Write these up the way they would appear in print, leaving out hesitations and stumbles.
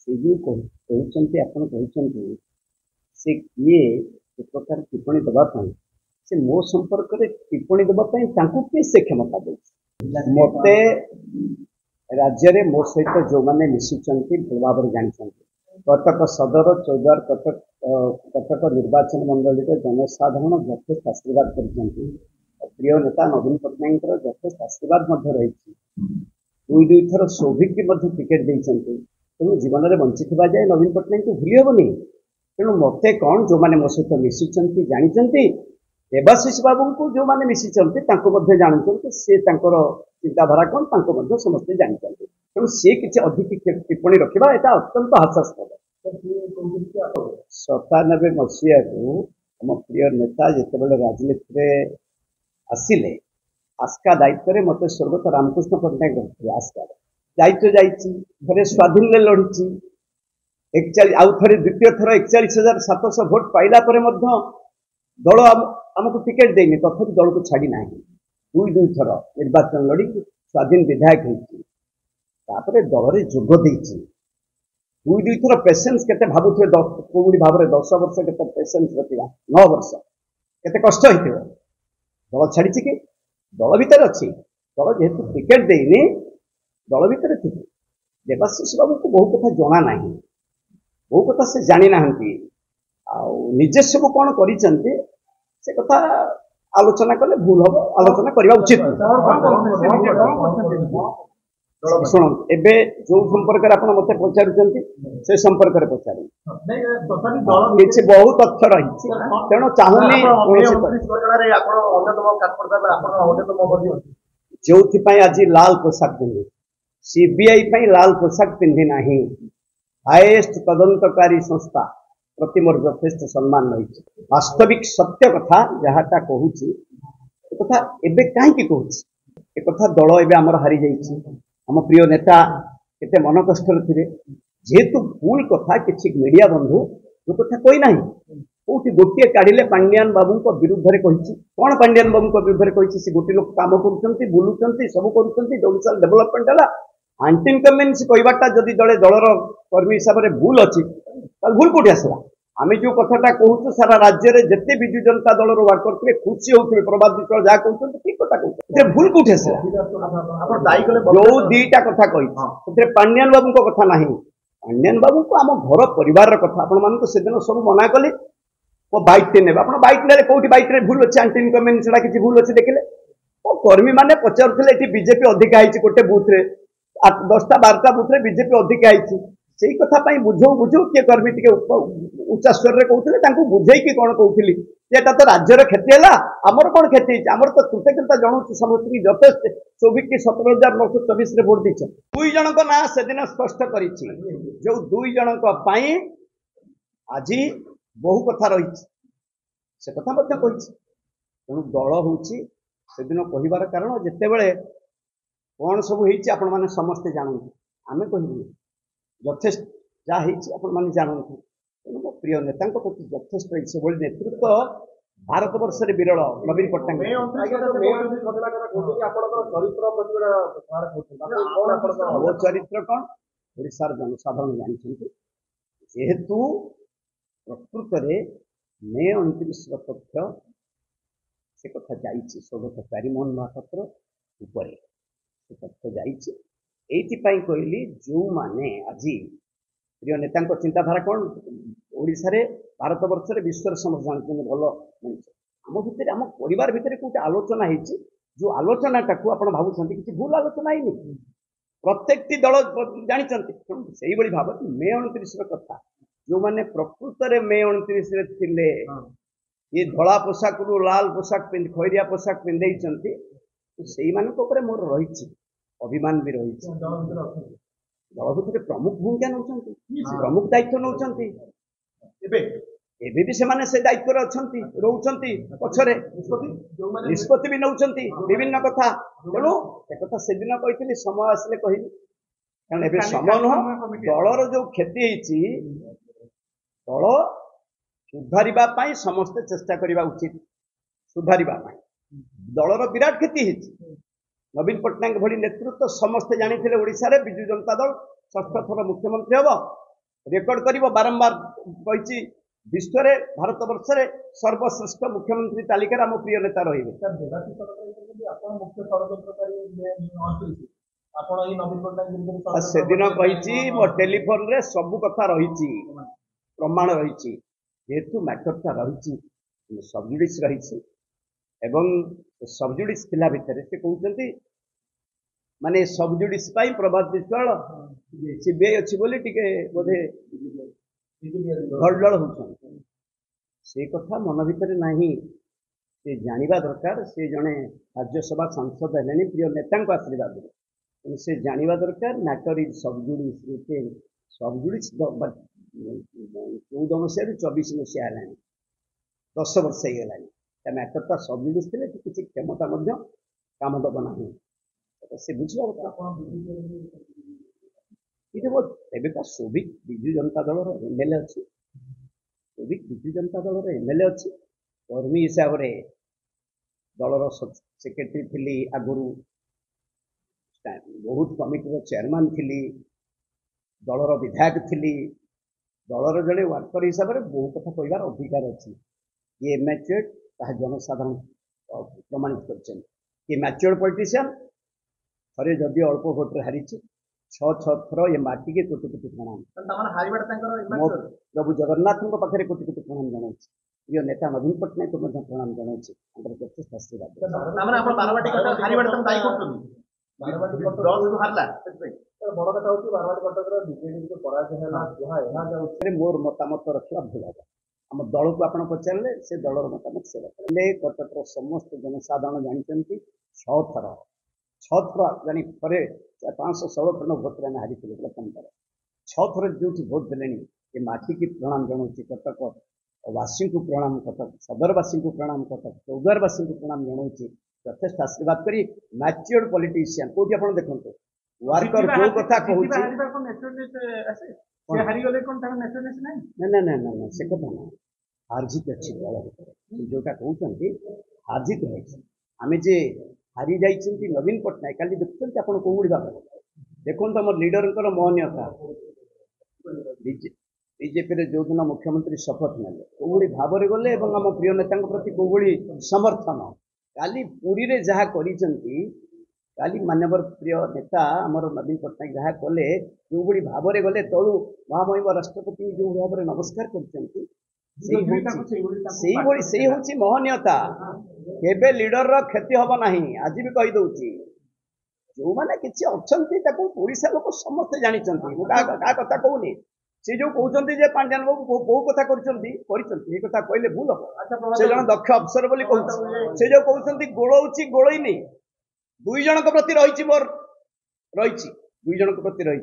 ये जो कहते आप कहते से किए एक प्रकार टिप्पणी देवाई से मो संपर्क में टिप्पणी देवाई किए से क्षमता दे मते राज्य में मो सहित जो मैंने मिशिंट भल भाव जानते कटक सदर चौद्वार कटक कटक निर्वाचन मंडल जनसाधारण यथेष आशीर्वाद कर प्रिय नेता नवीन पट्टनायक यथेष आशीर्वाद रही दुई दुई थर सौभिक टिकेट देते तेणु जीवन में बंची जाए नवीन पट्टनायक को भूली हेनी तेणु मत कौन जो मैंने मो सहित मिशिंट जानते देवाशीष बाबू को जो मैंने मिशिंट जानते सी चिंताधारा कौन समस्ते जानते तेणु सी किसी अधिक टिप्पणी रखा यहाँ अत्यंत हास्यास्पद 97 मसीहा को आम प्रिय नेता जिते राजनीति में आसिले आस्का दायित्व में मत स्वर्गत रामकृष्ण पट्टनायक रखिए आस्का दायित्व जाइए स्वाधीन लड़ी 41 आउ थे द्वितीय थर 41,700 भोट पाइला दल आमको टिकेट देनी तथापि दल को छाड़ी ना दुई दुई थर निर्वाचन लड़ी स्वाधीन विधायक होते दल में जोग देती दुई दुई थर पेसेंस के भावुए कौड़ी भाव में 10 वर्ष के पेसेंस रखा 9 वर्ष के कष्ट हो दल छाड़ी कि दल भितर अच्छी दल जेहेतु टिकेट देनी दल भितर थी देवाशीष बाबू को बहु कथा जना ना बहु कथा से जानी ना निजे सब कौन कर कथा आलोचना कले भूल हम आलोचना करने उचित शुण एबे जो संपर्क मत पचार से संपर्क में पचार किसी बहुत तथ्य रही तेणु चाहूनी जो आज लाल पोशाक पिंधि सीबीआई लाल पोशाक पिंधि ना हाएस्ट तदंतकारी संस्था प्रति मोर यथेष सम्मान रही वास्तविक सत्य कथा जहाटा कहूँ कथा एबे कहीं कहूँ एक कथा दल एबे आमर हारी जाइए आम प्रिय नेता केते मन कष्ट थे जेहेतु भूल कथा किसी मीडिया बंधु जो कथा कही ना कौटी गोटे काढ़िले पांड्यान बाबू विरुद्ध में कही कौन पांड्यान बाबू विरुद्ध में कही गोटे लोक कम कर बुलूं सब कर डेभलपमेंट है आंटी इनकम्बेन्सी कहवाटा जदि दले दलर कर्मी हिसाब से भूल अच्छी भूल कौटी आसला आम जो कथाटा कहूँ सारा राज्य में जिते विजु जनता दल वर्कर थे खुशी होते प्रभात विश्वास जहाँ कहते ठीक कथा कहते भूल कौटी आसला जो दीटा कथा कही पांड्यान बाबू कथा ना पांड्यान बाबू को आम घर परिवार कथा आपण से दिन सब मना कली बैक टे ने बैक ने कौटी बैक भूल अच्छे आंटी इनकम्बेन्सी किसी भूल अच्छे देखिले कर्मी मैंने पचारे बीजेपी अधिका गोटे बुथ 10टा 12टा बुथ बीजेपी अधिका से कथा बुझो बुझो किए कर्मी टे उच्चा स्वर में कहते बुझे कौन कहती एटा तो राज्यर क्षति है आमर कौन क्षति आमर तो कृतज्ञता जनाऊँ समस्त यथेष 17,924 भोट दी दुई जन ना से दिन स्पष्ट कर जो दुई जन आज बहु कथा रही से कथा कही तेणु दल हूँ से दिन कहबार कारण जिते बड़े कौन सब आपण मैंने समस्ते जानते आम कहूँ यथेष जहाँ आपण मैंने जानते तेणु मो प्रिय नेता प्रति यथेष से नेतृत्व भारत वर्ष में विरल नवीन पट्टनायक मो चरित्र कौन ओडिशार जनसाधारण जानते जेहेतु प्रकृत में मे 29 तथ्य से कथा जाइए स्वर्गत प्यारीमोहन महापात्र उपरे से तथ्य जाइए कहली जो माने आज प्रिय नेता चिंताधारा कौन ओडिशा रे भारत वर्ष में विश्व समस्त जानते भल मनुष्य आम भितर आम परिवार भितर कौटे आलोचना होती जो आलोचनाटा को आप भावुं किसी भूल आलोचना ही प्रत्येक दल जानते से भाव मे 29 कथा जो मैंने प्रकृत में मे 29 थे ये धला पोशाक रू लाल पोशाक खैरिया पोशाक पिंधे से मोर रही अभिमान भी रही दल भितर प्रमुख भूमिका नौ प्रमुख दायित्व नौ एबे भी से दायित्व रोचंती पछरे निष्पत्ति भी नौ विभिन्न कथा तेणु एक कथा से दिन कही समय आसिले कहि कारण एबे समय नुह दलर जो क्षति दल सुधारिबा पाई समस्ते चेष्टा करबा उचित सुधारिबा पाई दलर विराट क्षति नवीन पट्टनायक भली नेतृत्व समस्ते जानी ओडिशा रे बिजु जनता दल षष्ठ थर मुख्यमंत्री हम रेकर्ड कर बारंबार कही विश्व में भारत वर्ष में सर्वश्रेष्ठ मुख्यमंत्री तालिका आम प्रिय नेता रही से दिन कही मो टेलीफोन रे सब कथा रही प्रमाण रही जेहेतु मैटरटा रही सबजुडिस रही सबजुडिस पिला भितर से कहते माने सबजुडिस प्रभात विश्वाल सीबीआई अच्छी बोली टिके बोधे धड़धड़ हो से कथा मन भितर नहीं से जानवा दरकार से जड़े राज्यसभा सांसद है प्रिय नेता आशीर्वाद से जानवा दरकार मैटर इज सबजुडिस सबजुडिस 14 मसीह 24 मसीहा है 10 वर्ष हो मैटरटा सबजुडिस थे किसी क्षमता काम दब ना से बुझा एवं सौभिक विजु जनता दल एमएलए अच्छी सौभिक विजु जनता दल एमएलए अच्छी कर्मी हिसाब से दलर सेक्रेटरी थी आगुरी बहुत कमिटर चेयरमैन थी दलर विधायक थी दलर जड़े वर्कर हिसाब से बहु कथा कहबार अधिकार अच्छी ये मैच्योर्ड जनसाधारण प्रमाणित कर मैच्योर्ड पॉलिटिशियन थे जदि अल्प भोट्रे हारी 6 थर ये माटी के कोटि कोटि प्रणाम मो प्रभु जगन्नाथ पाखे कोटि कोटि प्रणाम जनाऊँ प्रिय नेता नवीन पट्टनायक को प्रणाम जनाऊँ यथेष्ट आशीर्वाद मोर मतामत रखा भूल हम आम दल को आप पचारे से दलर मतामत से कटक समस्त जनसाधारण जानते 6 थर जानी थे 516 खंड भोट में हारी प्रथम 6 थर जो भोट देले ये माटी की प्रणाम जनाऊँ कटक वासी को प्रणाम कटक सदरवासी को प्रणाम कटक चौद्वारवासी को प्रणाम जनाऊँ यथेष्ट आशीर्वाद करी मैच्योर्ड पॉलिटिशियन कोठी आपण देखंतो वर्कर जो कथा कहूची ना ना ना से कथा ना हारजीत अच्छी दल जोटा कहते हारजीत रही आम जे हारी जाइए नवीन पट्टनायक काली देखुं आप कौड़ी भाव देखो आम लीडर महनीयता बीजेपी जो दिन मुख्यमंत्री शपथ ने कौड़ी भाव गले आम प्रिय नेता प्रति कौड़ी समर्थन काली पुरी रे जहाँ करी काली मानवर प्रिय नेता आमर नवीन पट्टनायक जहाँ कले जो भाव गले तलू महामहिम राष्ट्रपति जो भाव में नमस्कार कर महनीयता केबे लीडर क्षति हम ना आज भी कहीदे जो मैंने किसी अच्छा ओडिशा लोक समस्ते जानते क्या कथा कहूनी से जो कहते पांड्यान बाबू बहु कथा कथा कहले भूल हम से जन दक्ष अफसर बोली से जो कहते गोलौची गोलईनी 2 जन प्रति रही मोर रही 2 जन प्रति रही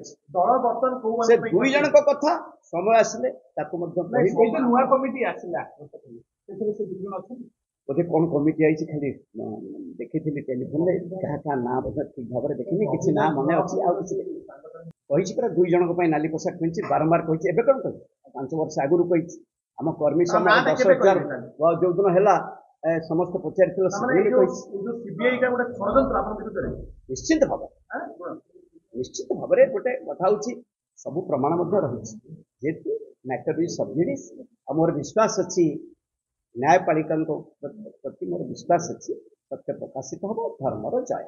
से 2 जन कथा समय आसिले बोधे कौन कमिटी आई खाली देखी टेलीफोन क्या ना ठीक भाव में देखनी किसी ना मन अच्छी कही पूरा 2 जन नाली पोशाक पिंधि बारंबार कही एवं कौन कही 5 वर्ष आगुरी कही आम कर्मी समाज 10,000 जो दिन है समस्त पचार निश्चित भाव गोटे कथा सब प्रमाण रही जेहेतु मैटर इज सबजुडिस मोर विश्वास अच्छी न्यायपालिका प्रति मोर विश्वास अच्छी सत्य प्रकाशित हम धर्मर जय।